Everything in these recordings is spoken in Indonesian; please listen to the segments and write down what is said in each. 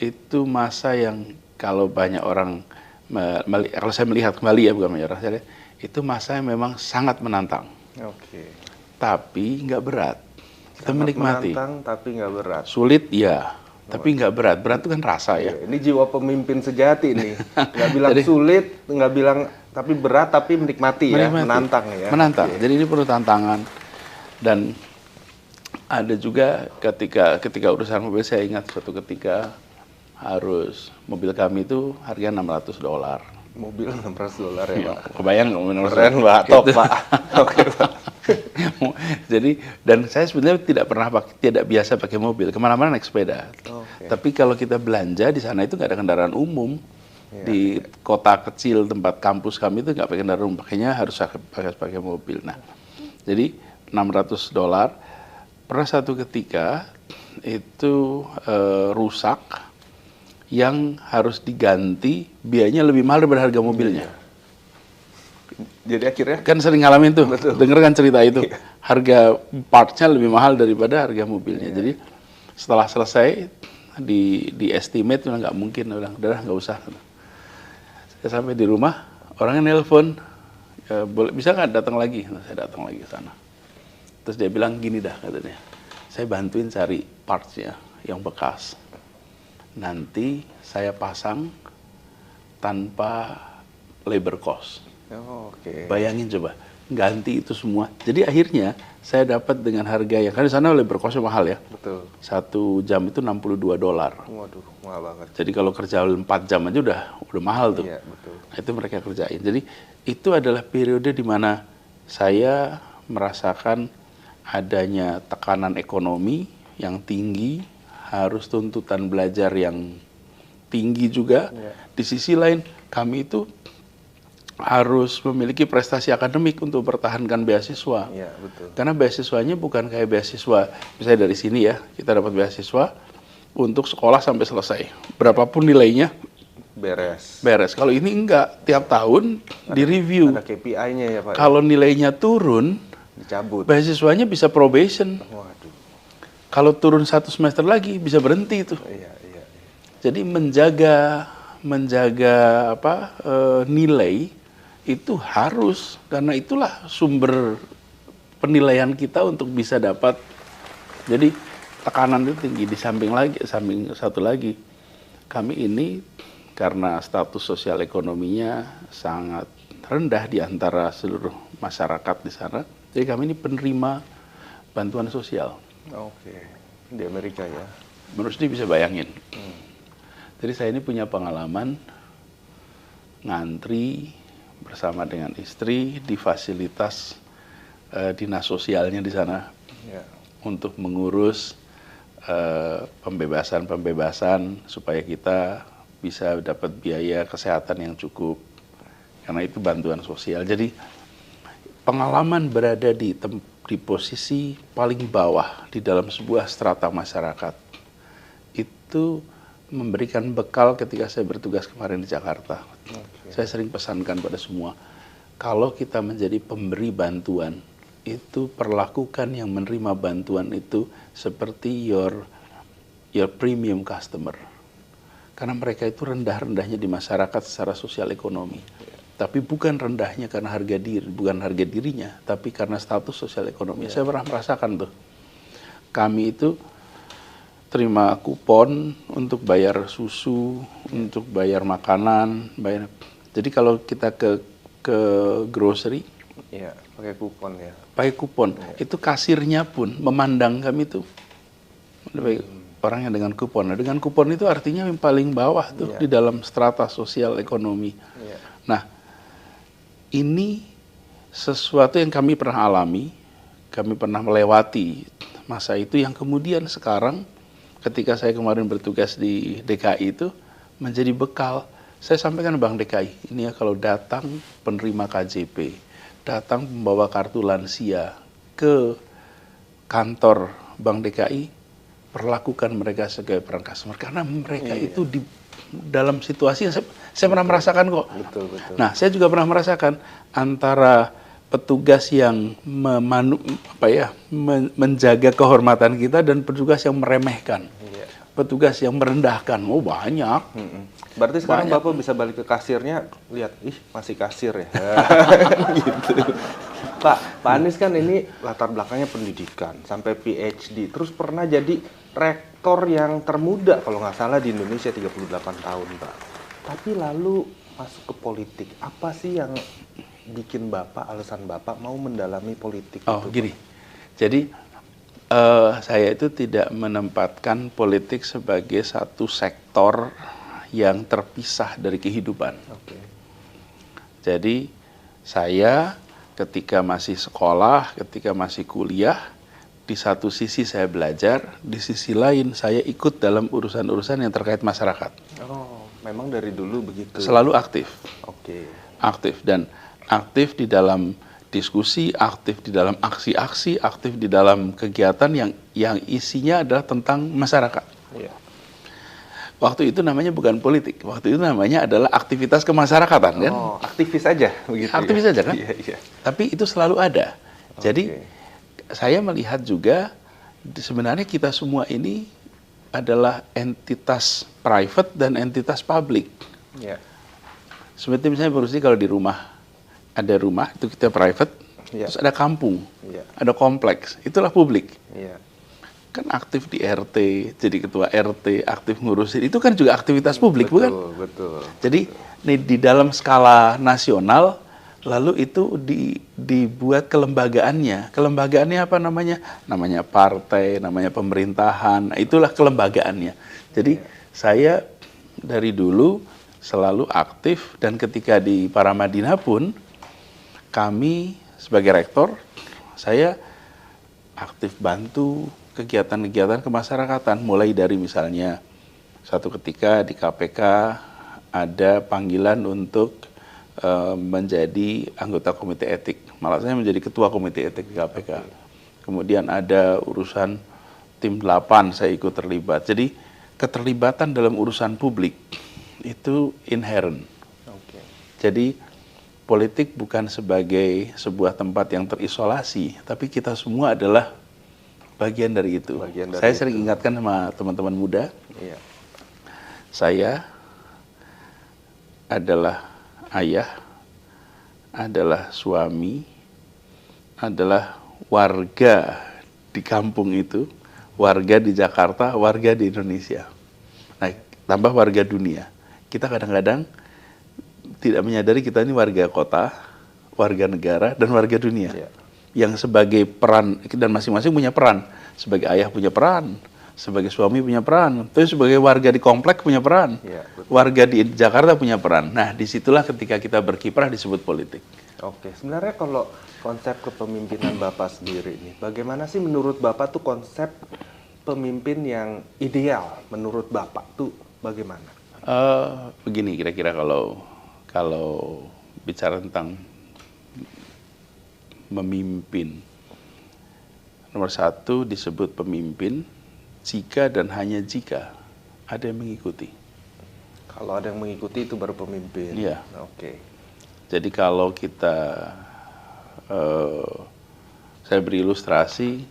itu masa yang kalau banyak orang, kalau saya melihat kembali ya, bukan menyerah, itu masa yang memang sangat menantang. Oke. Tapi nggak berat. Kita Sangat menikmati. menantang tapi nggak berat. Sulit ya, tapi nggak berat. Berat itu kan rasa ya. Ini jiwa pemimpin sejati nih. Nggak bilang sulit, nggak bilang tapi berat, tapi menikmati ya, menantang ya. Menantang. Jadi ini perlu tantangan. Dan ada juga ketika urusan mobil, saya ingat suatu ketika mobil kami itu harganya $600. Mobil $600 ya, Pak. Kebayang nggak? Keren, Pak. Top, Pak. Oke, Pak. Jadi, dan saya sebenarnya tidak biasa pakai mobil, kemana-mana naik sepeda. Tapi kalau kita belanja di sana itu nggak ada kendaraan umum. Di kota kecil tempat kampus kami itu nggak pakai kendaraan umum, pakainya harus pakai mobil. Nah, jadi $600. Pernah satu ketika itu rusak, yang harus diganti biayanya lebih mahal daripada harga mobilnya. Jadi akhirnya kan sering ngalamin tuh, denger kan cerita itu, harga partsnya lebih mahal daripada harga mobilnya. Jadi setelah selesai di estimate nggak mungkin, udah nggak usah. Saya sampai di rumah, orangnya nelpon, boleh bisa nggak datang lagi? Nah, saya datang lagi ke sana. Terus dia bilang gini dah katanya, saya bantuin cari partsnya yang bekas. Nanti saya pasang tanpa labor cost. Bayangin coba, ganti itu semua. Jadi akhirnya saya dapat dengan harga yang, kan di sana labor costnya mahal ya. Betul. 1 jam itu $62. Waduh, mahal banget. Jadi kalau kerja 4 jam aja udah mahal tuh. Iya, betul. Nah, itu mereka kerjain. Jadi itu adalah periode di mana saya merasakan adanya tekanan ekonomi yang tinggi, harus tuntutan belajar yang tinggi juga. Di sisi lain kami itu harus memiliki prestasi akademik untuk mempertahankan beasiswa. Iya, betul. Karena beasiswanya bukan kayak beasiswa, misalnya dari sini ya, kita dapat beasiswa untuk sekolah sampai selesai. Berapapun nilainya, beres. Kalau ini enggak, tiap tahun direview. Ada KPI-nya ya, Pak. Kalau nilainya turun, dicabut. Beasiswanya bisa probation. Waduh. Kalau turun 1 semester lagi, bisa berhenti itu. Iya. Jadi menjaga nilai itu harus, karena itulah sumber penilaian kita untuk bisa dapat. Jadi tekanan itu tinggi. Di samping satu lagi, kami ini karena status sosial ekonominya sangat rendah di antara seluruh masyarakat di sana, jadi kami ini penerima bantuan sosial. Oke, di Amerika ya. Menurut dia bisa bayangin. Jadi saya ini punya pengalaman ngantri bersama dengan istri di fasilitas dinas sosialnya di sana untuk mengurus pembebasan supaya kita bisa dapat biaya kesehatan yang cukup, karena itu bantuan sosial. Jadi pengalaman berada di posisi paling bawah di dalam sebuah strata masyarakat itu memberikan bekal ketika saya bertugas kemarin di Jakarta. Saya sering pesankan pada semua, kalau kita menjadi pemberi bantuan, itu perlakukan yang menerima bantuan itu seperti your premium customer. Karena mereka itu rendah-rendahnya di masyarakat secara sosial ekonomi. Tapi bukan rendahnya karena bukan harga dirinya, tapi karena status sosial ekonomi. Saya pernah merasakan tuh. Kami itu terima kupon untuk bayar susu, untuk bayar makanan, Jadi kalau kita ke grocery, pakai kupon ya. Pakai kupon. Itu kasirnya pun memandang kami tuh. Orangnya dengan kupon. Nah, dengan kupon itu artinya yang paling bawah tuh di dalam strata sosial ekonomi. Nah, ini sesuatu yang kami pernah alami, kami pernah melewati masa itu, yang kemudian sekarang ketika saya kemarin bertugas di DKI itu menjadi bekal. Saya sampaikan Bank DKI, ini ya kalau datang penerima KJP, datang membawa kartu lansia ke kantor Bank DKI, perlakukan mereka sebagai peran customer, karena mereka itu di dalam situasi yang saya pernah merasakan kok. Betul. Nah, saya juga pernah merasakan antara petugas yang menjaga kehormatan kita dan petugas yang meremehkan. petugas yang merendahkan? Oh banyak. Berarti sekarang banyak. Bapak bisa balik ke kasirnya, lihat, ih masih kasir ya. Gitu. Pak Anies kan ini latar belakangnya pendidikan, sampai PhD, terus pernah jadi rektor yang termuda kalau nggak salah di Indonesia 38 tahun, Pak. Tapi lalu masuk ke politik. Apa sih yang bikin Bapak, alasan Bapak mau mendalami politik itu? Gini. Jadi saya itu tidak menempatkan politik sebagai satu sektor yang terpisah dari kehidupan. Jadi saya ketika masih sekolah, ketika masih kuliah, di satu sisi saya belajar, di sisi lain saya ikut dalam urusan-urusan yang terkait masyarakat. Oh, memang dari dulu begitu? Selalu aktif. Aktif, dan aktif di dalam diskusi, aktif di dalam aksi-aksi, aktif di dalam kegiatan yang isinya adalah tentang masyarakat. Waktu itu namanya bukan politik, waktu itu namanya adalah aktivitas kemasyarakatan, kan? Aktivis aja begitu. Aktivis aja kan? Iya. Tapi itu selalu ada. Jadi saya melihat juga sebenarnya kita semua ini adalah entitas private dan entitas publik. Seperti misalnya Bruce, kalau di rumah ada rumah itu kita private, terus ada kampung, ada kompleks, itulah publik. Kan aktif di RT, jadi ketua RT, aktif ngurusin, itu kan juga aktivitas publik, bukan? Betul. Jadi di dalam skala nasional, lalu itu dibuat kelembagaannya. Kelembagaannya apa namanya? Namanya partai, namanya pemerintahan, itulah kelembagaannya. Jadi saya dari dulu selalu aktif, dan ketika di Paramadina pun, kami sebagai rektor, saya aktif bantu kegiatan-kegiatan kemasyarakatan, mulai dari misalnya satu ketika di KPK ada panggilan untuk menjadi anggota komite etik, malah saya menjadi ketua komite etik di KPK. Kemudian ada urusan tim 8, saya ikut terlibat. Jadi keterlibatan dalam urusan publik itu inherent. Jadi politik bukan sebagai sebuah tempat yang terisolasi, tapi kita semua adalah bagian dari itu. Saya sering ingatkan sama teman-teman muda, saya adalah ayah, adalah suami, adalah warga di kampung itu, warga di Jakarta, warga di Indonesia. Nah, tambah warga dunia. Kita kadang-kadang tidak menyadari kita ini warga kota, warga negara, dan warga dunia. Yang sebagai peran, dan masing-masing punya peran. Sebagai ayah punya peran, sebagai suami punya peran, terus sebagai warga di komplek punya peran, warga di Jakarta punya peran. Nah, disitulah ketika kita berkiprah disebut politik. Sebenarnya kalau konsep kepemimpinan Bapak sendiri ini, bagaimana sih menurut Bapak tuh konsep pemimpin yang ideal menurut Bapak tuh bagaimana? Begini kira-kira kalau bicara tentang memimpin, nomor satu disebut pemimpin jika dan hanya jika ada yang mengikuti. Kalau ada yang mengikuti itu baru pemimpin. Iya. Jadi kalau kita, saya beri ilustrasi,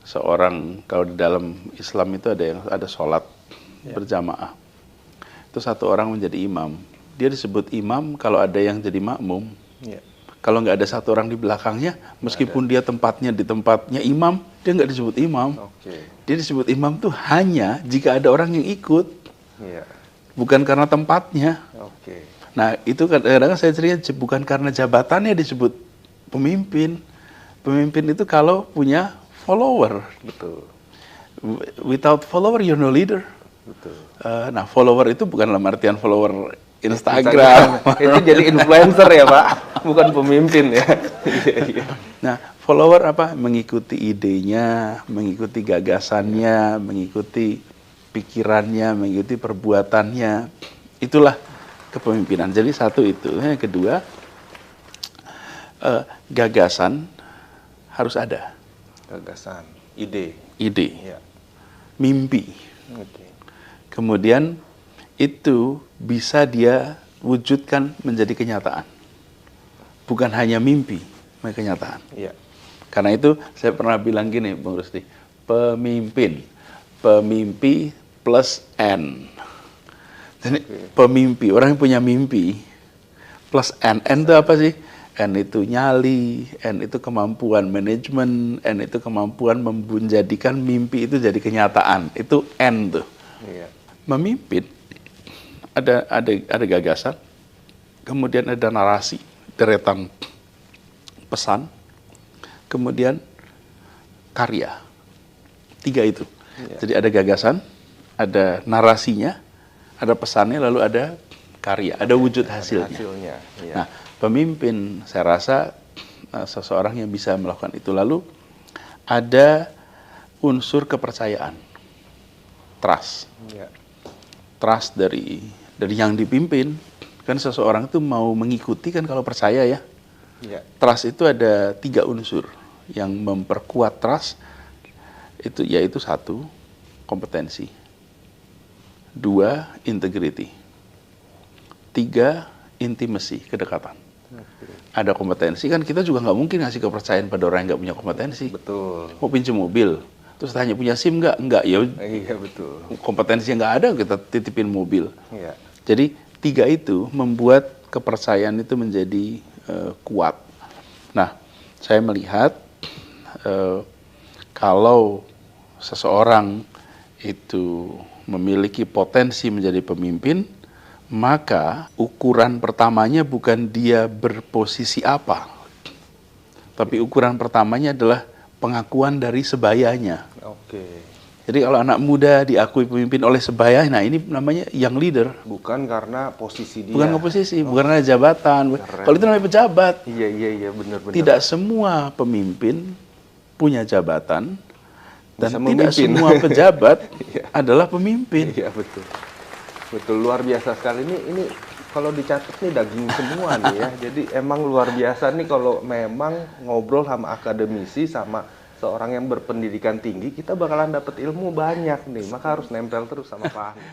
seorang kalau di dalam Islam itu ada sholat berjamaah. Itu satu orang menjadi imam. Dia disebut imam kalau ada yang jadi makmum. Kalau nggak ada satu orang di belakangnya, meskipun dia tempatnya di tempatnya imam, dia nggak disebut imam. Dia disebut imam tuh hanya jika ada orang yang ikut, bukan karena tempatnya. Nah, itu kadang-kadang saya cerita bukan karena jabatannya disebut pemimpin. Pemimpin itu kalau punya follower. Without follower, you're no leader. Nah, follower itu bukan dalam artian follower Instagram. Itu jadi influencer ya, Pak, bukan pemimpin ya. Nah, follower apa? Mengikuti idenya, mengikuti gagasannya, mengikuti pikirannya, mengikuti perbuatannya. Itulah kepemimpinan. Jadi satu itu. Yang kedua, gagasan harus ada. Gagasan, ide. Mimpi. Kemudian itu bisa dia wujudkan menjadi kenyataan. Bukan hanya mimpi, menjadi kenyataan. Karena itu saya pernah bilang gini, Bung Rusdi, pemimpin pemimpi plus N. Jadi pemimpi, orang yang punya mimpi plus N. N itu apa sih? N itu nyali, N itu kemampuan manajemen, N itu kemampuan menjadikan mimpi itu jadi kenyataan. Itu N tuh. Iya. Memimpin ada gagasan, kemudian ada narasi, deretan pesan, kemudian karya. 3 itu. Iya. Jadi ada gagasan, ada narasinya, ada pesannya, lalu ada karya, ada wujud hasilnya. Iya. Nah, pemimpin saya rasa seseorang yang bisa melakukan itu. Lalu ada unsur kepercayaan, trust. Iya. Trust dari yang dipimpin. Kan seseorang itu mau mengikuti kan kalau percaya ya. Iya. Trust itu ada 3 unsur yang memperkuat trust. Itu yaitu 1, kompetensi. 2, integrity. 3, intimacy, kedekatan. Ada kompetensi kan kita juga nggak mungkin ngasih kepercayaan pada orang yang nggak punya kompetensi. Betul. Mau pinjam mobil, terus tanya punya SIM nggak? Nggak, ya Iya, betul. kompetensi yang nggak ada kita titipin mobil. Iya. Jadi 3 itu membuat kepercayaan itu menjadi kuat. Nah, saya melihat kalau seseorang itu memiliki potensi menjadi pemimpin, maka ukuran pertamanya bukan dia berposisi apa, tapi ukuran pertamanya adalah pengakuan dari sebayanya. Oke. Jadi kalau anak muda diakui pemimpin oleh sebaya, nah ini namanya young leader. Bukan karena posisi dia. Bukan posisi, bukan karena jabatan. Keren. Kalau itu namanya pejabat. Iya, benar-benar. Tidak semua pemimpin punya jabatan, dan Bisa tidak memimpin. semua pejabat Iya. adalah pemimpin. Iya, betul. Betul, luar biasa sekali. Ini kalau dicatat nih daging semua nih ya. Jadi emang luar biasa nih kalau memang ngobrol sama akademisi, sama seorang yang berpendidikan tinggi, kita bakalan dapat ilmu banyak nih. Maka harus nempel terus sama Pak Anies.